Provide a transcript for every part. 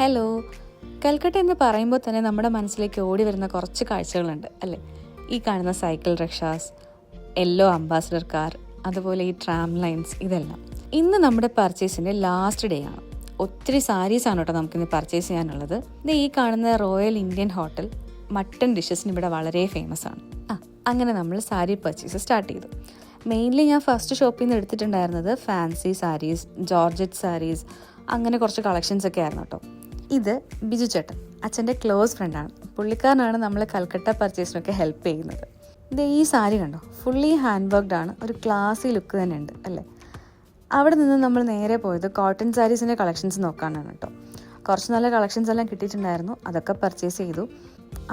Hello. Calcutta എന്ന് പറയുമ്പോൾ തന്നെ നമ്മുടെ മനസ്സിലേക്ക് ഓടി വരുന്ന കുറച്ച് കാഴ്ചകളുണ്ട് അല്ലേ? ഈ കാണുന്ന cycle rickshaws, yellow ambassador car, അതുപോലെ ഈ ട്രാം ലൈൻസ്, ഇതെല്ലാം. ഇന്ന് നമ്മുടെ പർച്ചേസിൻ്റെ ലാസ്റ്റ് ഡേ ആണ്. ഒത്തിരി സാരീസാണ് കേട്ടോ നമുക്കിന്ന് പർച്ചേസ് ചെയ്യാനുള്ളത്. ഇത് ഈ കാണുന്ന റോയൽ ഇന്ത്യൻ ഹോട്ടൽ മട്ടൺ ഡിഷസിന് ഇവിടെ വളരെ ഫേമസ് ആണ്. അങ്ങനെ നമ്മൾ സാരി പർച്ചേസ് സ്റ്റാർട്ട് ചെയ്തു. മെയിൻലി ഞാൻ ഫസ്റ്റ് ഷോപ്പിൽ നിന്ന് എടുത്തിട്ടുണ്ടായിരുന്നത് ഫാൻസി സാരീസ്, ജോർജറ്റ് സാരീസ്, അങ്ങനെ കുറച്ച് കളക്ഷൻസ് ഒക്കെ ആയിരുന്നു കേട്ടോ. ഇത് ബിജു ചേട്ടൻ, അച്ഛൻ്റെ ക്ലോസ് ഫ്രണ്ടാണ്. പുള്ളിക്കാരനാണ് നമ്മൾ കൽക്കട്ട പർച്ചേസിനൊക്കെ ഹെൽപ്പ് ചെയ്യുന്നത്. ഇത് ഈ സാരി കണ്ടോ, ഫുള്ളി ഹാൻഡ് വർക്ക്ഡ് ആണ്, ഒരു ക്ലാസി ലുക്ക് തന്നെ ഉണ്ട് അല്ലേ? അവിടെ നിന്ന് നമ്മൾ നേരെ പോയത് കോട്ടൺ സാരീസിൻ്റെ കളക്ഷൻസ് നോക്കാനാണ് കേട്ടോ. കുറച്ച് നല്ല കളക്ഷൻസ് എല്ലാം കിട്ടിയിട്ടുണ്ടായിരുന്നു, അതൊക്കെ പർച്ചേസ് ചെയ്തു.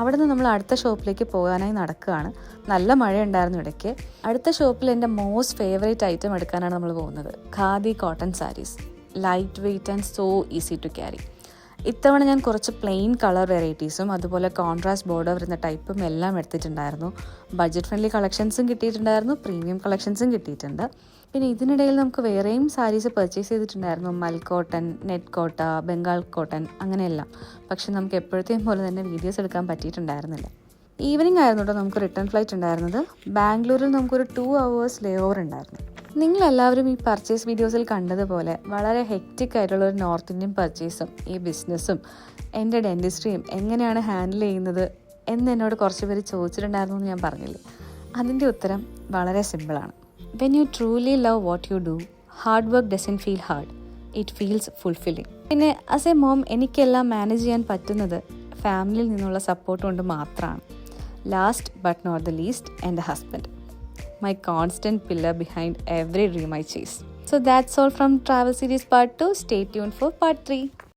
അവിടെ നിന്ന് നമ്മൾ അടുത്ത ഷോപ്പിലേക്ക് പോകാനായി നടക്കുകയാണ്. നല്ല മഴയുണ്ടായിരുന്നു ഇടയ്ക്ക്. അടുത്ത ഷോപ്പിൽ എൻ്റെ മോസ്റ്റ് ഫേവറേറ്റ് ഐറ്റം എടുക്കാനാണ് നമ്മൾ പോകുന്നത്. Khadi cotton saris, light weight and so easy to carry. ഇത്തവണ ഞാൻ കുറച്ച് പ്ലെയിൻ കളർ വെറൈറ്റീസും അതുപോലെ കോൺട്രാസ്റ്റ് ബോർഡർ വരുന്ന ടൈപ്പും എല്ലാം എടുത്തിട്ടുണ്ടായിരുന്നു. ബഡ്ജറ്റ് ഫ്രണ്ട്ലി കളക്ഷൻസും കിട്ടിയിട്ടുണ്ടായിരുന്നു, പ്രീമിയം കളക്ഷൻസും കിട്ടിയിട്ടുണ്ട്. പിന്നെ ഇതിനിടയിൽ നമുക്ക് വേറെയും സാരീസ് പർച്ചേസ് ചെയ്തിട്ടുണ്ടായിരുന്നു. മൽ കോട്ടൺ, നെറ്റ് കോട്ട, ബംഗാൾ കോട്ടൺ, അങ്ങനെയെല്ലാം. പക്ഷെ നമുക്ക് എപ്പോഴത്തെയും പോലെ തന്നെ വീഡിയോസ് എടുക്കാൻ പറ്റിയിട്ടുണ്ടായിരുന്നില്ല. ഈവനിങ് ആയിരുന്നു കേട്ടോ നമുക്ക് റിട്ടേൺ ഫ്ലൈറ്റ് ഉണ്ടായിരുന്നത്. ബാംഗ്ലൂരിൽ നമുക്കൊരു 2 hours ലേ ഓവർ ഉണ്ടായിരുന്നു. നിങ്ങളെല്ലാവരും ഈ പർച്ചേസ് വീഡിയോസിൽ കണ്ടതുപോലെ വളരെ ഹെക്റ്റിക് ആയിട്ടുള്ളൊരു നോർത്ത് ഇന്ത്യൻ പർച്ചേസും ഈ ബിസിനസ്സും എൻ്റെ ഡെൻറ്റിസ്ട്രിയും എങ്ങനെയാണ് ഹാൻഡിൽ ചെയ്യുന്നത് എന്ന് എന്നോട് കുറച്ച് പേര് ചോദിച്ചിട്ടുണ്ടായിരുന്നു എന്ന് ഞാൻ പറഞ്ഞില്ലേ. അതിൻ്റെ ഉത്തരം വളരെ സിമ്പിളാണ്. When you truly love what you do, hard work doesn't feel hard, it feels fulfilling. പിന്നെ ആസ് എ മോം എനിക്കെല്ലാം മാനേജ് ചെയ്യാൻ പറ്റുന്നത് ഫാമിലിയിൽ നിന്നുള്ള സപ്പോർട്ട് കൊണ്ട് മാത്രമാണ്. Last but not the least, എൻ്റെ husband, my constant pillar behind every dream I chase. So that's all from Travel Series Part 2. Stay tuned for Part 3.